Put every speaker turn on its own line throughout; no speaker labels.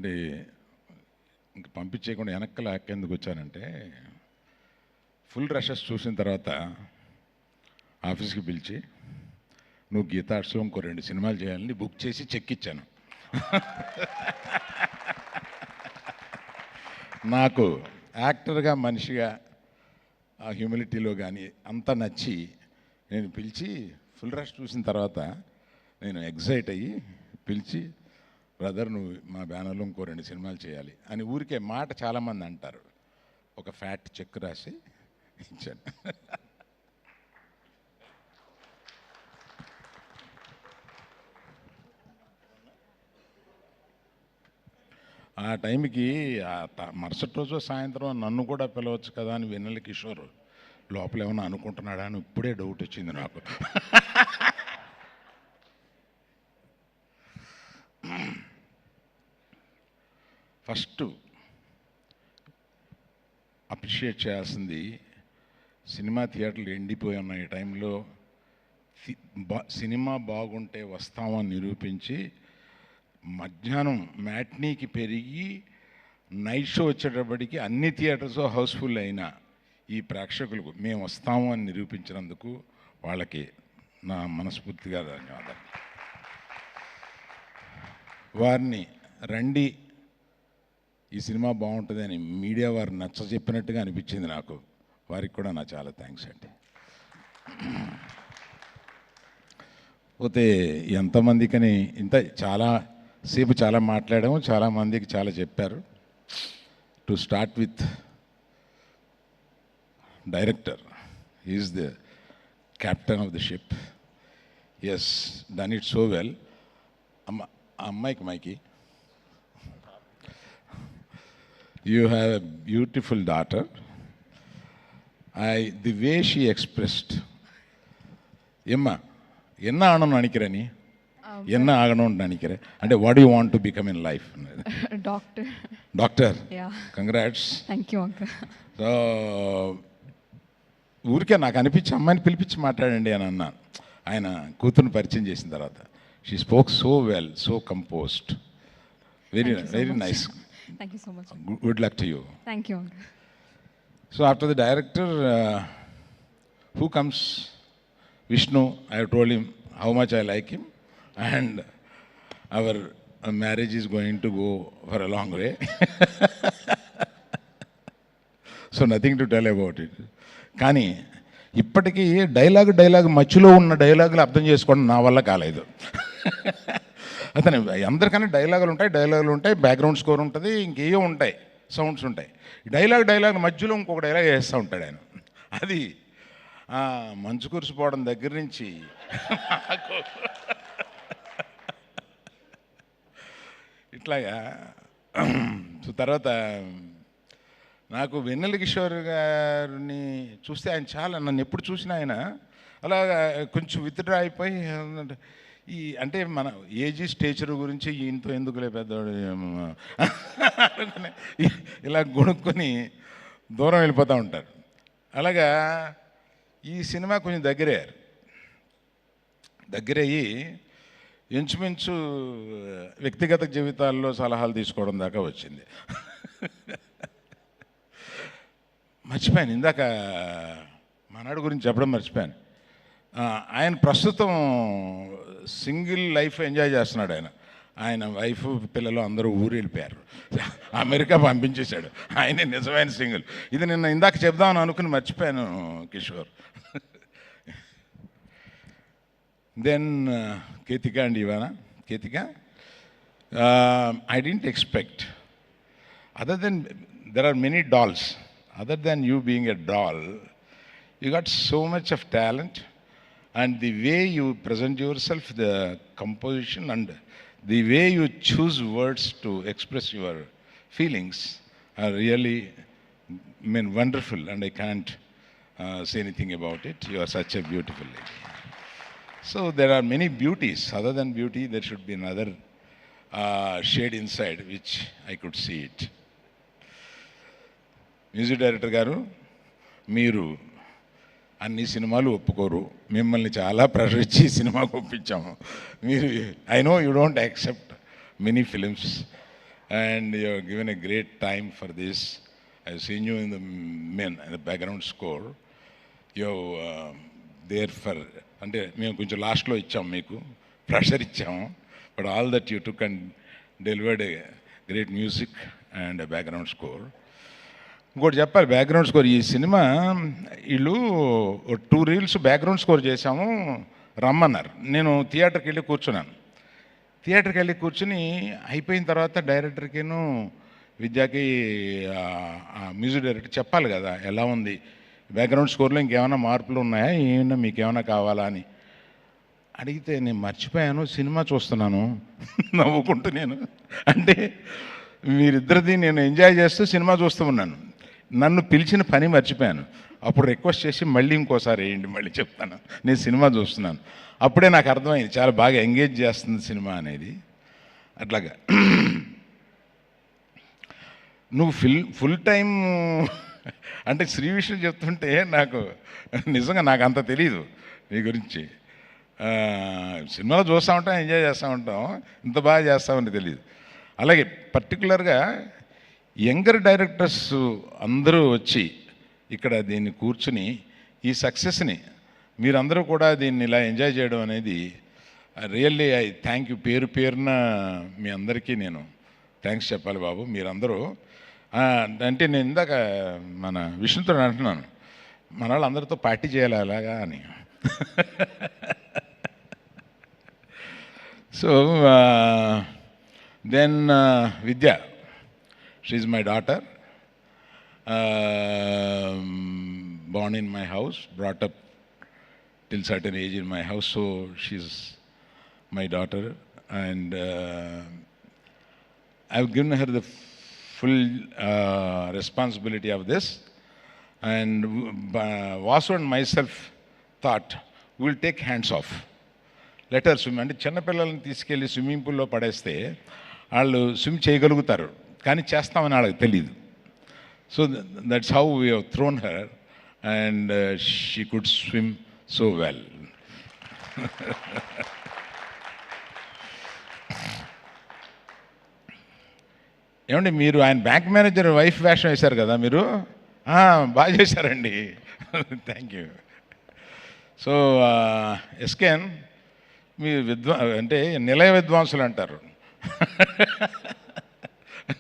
అంటే ఇంక పంపించేయకుండా వెనక్కి లాక్కేందుకు వచ్చానంటే, ఫుల్ రషెస్ చూసిన తర్వాత ఆఫీస్కి పిలిచి, నువ్వు గీతా ఆర్ట్స్లో ఇంకో 2 సినిమాలు చేయాలని బుక్ చేసి చెక్ ఇచ్చాను. నాకు యాక్టర్గా, మనిషిగా, ఆ హ్యూమిలిటీలో కానీ అంతా నచ్చి నేను పిలిచి, ఫుల్ రష్ చూసిన తర్వాత నేను ఎగ్జైట్ అయ్యి పిలిచి, బ్రదర్ నువ్వు మా బ్యానర్లో ఇంకో 2 సినిమాలు చేయాలి అని ఊరికే మాట చాలామంది అంటారు. ఒక ఫ్యాట్ చెక్ రాసి ఇచ్చాను. ఆ టైంకి మరుసటి రోజు సాయంత్రం నన్ను కూడా పిలవచ్చు కదా అని వెన్నెల కిషోర్ లోపల ఏమన్నా అనుకుంటున్నాడా అని ఇప్పుడే డౌట్ వచ్చింది నాకు. ఫస్ట్ అప్రిషియేట్ చేయాల్సింది, సినిమా థియేటర్లు ఎండిపోయి ఉన్న ఈ టైంలో సినిమా బాగుంటే వస్తామని నిరూపించి మధ్యాహ్నం మ్యాట్నీకి పెరిగి నైట్ షో వచ్చేటప్పటికి అన్ని థియేటర్స్ హౌస్ఫుల్ అయిన ఈ ప్రేక్షకులకు మేము వస్తాము అని నిరూపించినందుకు వాళ్ళకి నా మనస్ఫూర్తిగా ధన్యవాదాలు. వారిని రండి ఈ సినిమా బాగుంటుందని మీడియా వారు నచ్చ చెప్పినట్టుగా అనిపించింది నాకు. వారికి కూడా నా చాలా థ్యాంక్స్ అండి. పోతే ఎంతమందికని ఇంత చాలా సేపు చాలా మాట్లాడాము, చాలామందికి చాలా చెప్పారు. To start with director, is the captain of the ship. Yes, done it so well. అమ్మాయికి మైకి, you have a beautiful daughter. The way she expressed, Emma, enna aananu nanikira ni, enna aaganu nanikira, and what do you want to become in life? Doctor.
Yeah.
Congrats.
Thank you, uncle.
So ఊరికే నాకు అనిపించి అమ్మాయిని పిలిపించి మాట్లాడండి అని అన్నాను. ఆయన కూతురుని పరిచయం చేసిన తర్వాత she spoke so well, so composed, very nice.
Thank you so much.
Good luck to you.
Thank you, uncle.
So after the director, who comes? Vishnu. I have told him how much I like him, and our marriage is going to go for a long way. So nothing to tell about it. కానీ ఇప్పటికీ dialogue మధ్యలో ఉన్న డైలాగులు అర్థం చేసుకోవడం నా వల్ల కాలేదు. అతను అందరికన్నా డైలాగులు ఉంటాయి, బ్యాక్గ్రౌండ్ స్కోర్ ఉంటుంది, ఇంకేయో ఉంటాయి, సౌండ్స్ ఉంటాయి. డైలాగ్ మధ్యలో ఇంకొక డైలాగ్ వేస్తూ ఉంటాడు ఆయన. అది మంచు కురిసిపోవడం దగ్గర నుంచి ఇట్లాగా. తర్వాత నాకు వెన్నెల కిషోర్ గారిని చూస్తే ఆయన చాలా, నన్ను ఎప్పుడు చూసినా ఆయన అలాగా కొంచెం విత్డ్రా అయిపోయి, ఈ అంటే మన ఏజీ స్టేచర్ గురించి ఈయనతో ఎందుకులే పెద్దవాడు ఇలా గొనుక్కొని దూరం వెళ్ళిపోతూ ఉంటారు. అలాగా ఈ సినిమా కొంచెం దగ్గరయ్యి ఇంచుమించు వ్యక్తిగత జీవితాల్లో సలహాలు తీసుకోవడం దాకా వచ్చింది. మర్చిపోయాను, ఇందాక మనాడు గురించి చెప్పడం మర్చిపోయాను. ఆయన ప్రస్తుతం సింగిల్ లైఫ్ ఎంజాయ్ చేస్తున్నాడు. ఆయన వైఫ్ పిల్లలు అందరూ ఊరు వెళ్ళిపోయారు, అమెరికా పంపించేశాడు. ఆయనే నిజమైన సింగిల్. ఇది నిన్న ఇందాక చెప్దామని అనుకుని మర్చిపోయాను కిషోర్. దెన్ కేతిక అండి, ఇవాళ Ketika, I didn't expect, other than there are many dolls, other than you being a doll, you got so much of talent. And the way you present yourself, the composition, and the way you choose words to express your feelings are really, wonderful, and I can't say anything about it. You are such a beautiful lady. So there are many beauties. Other than beauty, there should be another shade inside, which I could see it. Music director garu, meeru అన్ని సినిమాలు ఒప్పుకోరు, మిమ్మల్ని చాలా pressure ఇచ్చి సినిమాకు ఒప్పించాము. మీరు, I know you don't accept many films, and you have given a great time for this. I've seen you in the background score. You there for అంటే మేము కొంచెం లాస్ట్లో ఇచ్చాం మీకు ప్రెషర్ ఇచ్చాము, but all that you took and delivered a great music and background score. ఇంకోటి చెప్పాలి, background score ఈ సినిమా వీళ్ళు 2 రీల్స్ బ్యాక్గ్రౌండ్ స్కోర్ చేశాము రమ్మన్నారు. నేను థియేటర్కి వెళ్ళి కూర్చున్నాను. థియేటర్కి వెళ్ళి కూర్చుని అయిపోయిన తర్వాత డైరెక్టర్కిను విద్యాకి మ్యూజిక్ డైరెక్టర్ చెప్పాలి కదా ఎలా ఉంది బ్యాక్గ్రౌండ్ స్కోర్లో, ఇంకేమైనా మార్పులు ఉన్నాయా, ఏమైనా మీకు ఏమైనా కావాలా అని అడిగితే నేను మర్చిపోయాను, సినిమా చూస్తున్నాను నవ్వుకుంటూ. నేను అంటే మీరిద్దరిది నేను ఎంజాయ్ చేస్తూ సినిమా చూస్తూ ఉన్నాను, నన్ను పిలిచిన పని మర్చిపోయాను. అప్పుడు రిక్వెస్ట్ చేసి మళ్ళీ ఇంకోసారి వేయండి, మళ్ళీ చెప్తాను నేను సినిమా చూస్తున్నాను. అప్పుడే నాకు అర్థమైంది చాలా బాగా ఎంగేజ్ చేస్తుంది సినిమా అనేది. అట్లాగా నువ్వు ఫుల్ టైం అంటే శ్రీ విషయం చెప్తుంటే నాకు నిజంగా నాకు అంత తెలీదు నీ గురించి. సినిమాలో చూస్తూ ఉంటాం, ఎంజాయ్ చేస్తూ ఉంటాం, ఇంత బాగా చేస్తామని తెలియదు. అలాగే పర్టికులర్గా యంగర్ డైరెక్టర్స్ అందరూ వచ్చి ఇక్కడ దీన్ని కూర్చుని ఈ సక్సెస్ని మీరందరూ కూడా దీన్ని ఇలా ఎంజాయ్ చేయడం అనేది రియల్లీ ఐ థ్యాంక్ యూ. పేరున మీ అందరికీ నేను థ్యాంక్స్ చెప్పాలి బాబు. మీరందరూ అంటే నేను ఇందాక మన విష్ణుతో అంటున్నాను, మన వాళ్ళందరితో పార్టీ చేయాలి అలాగా అని. So then Vidya, she is my daughter, born in my house, brought up till certain age in my house, so she's my daughter, and I've given her the full responsibility of this. And Vasu and myself thought we'll take hands off, let her swim. అంటే చిన్నపిల్లల్ని తీసుకెళ్ళి swimming పూల్లో పడేస్తే వాళ్ళు swim చేయగలుగుతారు, కానీ చేస్తామని వాళ్ళకి తెలియదు. So that's how we have thrown her, and she could swim so well. ఏమండి మీరు ఆయన బ్యాంక్ మేనేజర్ వైఫ్ వేషం వేశారు కదా మీరు, బాగా చేశారండి. Thank you. సో ఎస్కేన్ మీ అంటే నిలయ విద్వాంసులు అంటారు.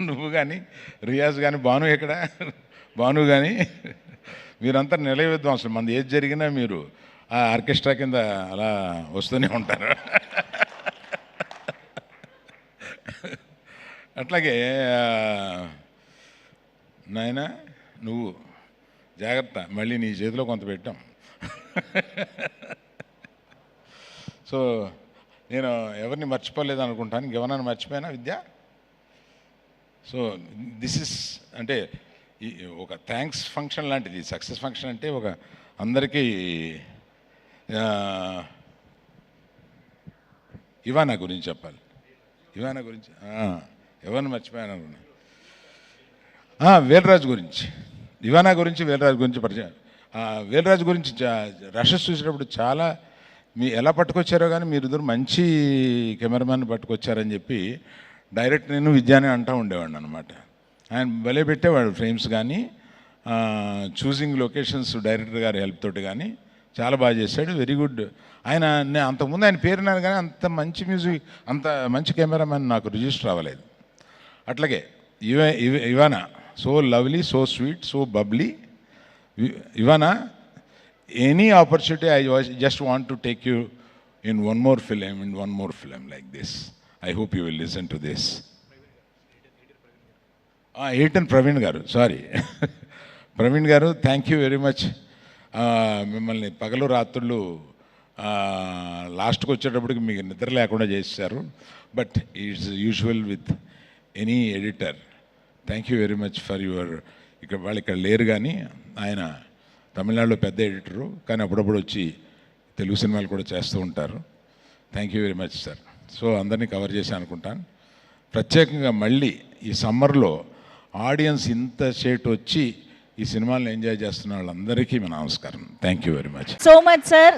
నువ్వు కానీ రియాజ్ కానీ భాను ఎక్కడ భాను కానీ మీరంతా నిలయ విద్వాంసులు. మనది ఏది జరిగినా మీరు ఆ ఆర్కెస్ట్రా కింద అలా వస్తూనే ఉంటారు. అట్లాగే నాయన నువ్వు జాగ్రత్త, మళ్ళీ నీ చేతిలో కొంత పెట్టాం. సో నేను ఎవరిని మర్చిపోలేదు అనుకుంటాను, ఇంకెవరన్నా మర్చిపోయినా విద్య. సో దిస్ ఇస్ అంటే ఒక థ్యాంక్స్ ఫంక్షన్ లాంటిది, సక్సెస్ ఫంక్షన్ అంటే ఒక అందరికీ. ఇవానా గురించి చెప్పాలి, ఇవానా గురించి ఎవరిని మర్చిపోయాను అనుకున్నా. వేలరాజు గురించి, ఇవానా గురించి వేలరాజు గురించి పరిచయం. వేలరాజు గురించి రషెస్ చూసేటప్పుడు చాలా ఎలా పట్టుకొచ్చారో కానీ మీరు ఇద్దరు మంచి కెమెరామెన్ పట్టుకొచ్చారని చెప్పి డైరెక్ట్ నేను విద్యాని అంటూ ఉండేవాడిని అనమాట. ఆయన భలే పెట్టేవాడు ఫ్రేమ్స్ కానీ, చూసింగ్ లొకేషన్స్ డైరెక్టర్ గారి హెల్ప్ తోటి కానీ చాలా బాగా చేశాడు. Very good. ఆయన అంతకుముందు ఆయన పేరున్నాను కానీ అంత మంచి మ్యూజిక్, అంత మంచి కెమెరామెన్ నాకు రిజిస్టర్ అవ్వలేదు. అట్లాగే Ivana so lovely, so sweet, so bubbly. Ivana any opportunity I just want to take you in one more film like this. I hope you will listen to this. Aitan Praveen garu, sorry. Praveen garu, thank you very much. మిమ్మల్ని పగలు రాత్రులు లాస్ట్కి వచ్చేటప్పటికి మీకు నిద్ర లేకుండా చేశారు. But it's usual with any editor. Thank you very much for your. వాళ్ళు ఇక్కడ లేరు కానీ ఆయన తమిళనాడులో పెద్ద ఎడిటరు, కానీ అప్పుడప్పుడు వచ్చి తెలుగు సినిమాలు కూడా చేస్తూ ఉంటారు. Thank you very much sir. So అందరినీ కవర్ చేసి అనుకుంటాను. ప్రత్యేకంగా మళ్ళీ ఈ సమ్మర్లో ఆడియన్స్ ఇంత సేటు వచ్చి ఈ సినిమాలను ఎంజాయ్ చేస్తున్న వాళ్ళందరికీ నమస్కారం. Thank you very much.
So much sir.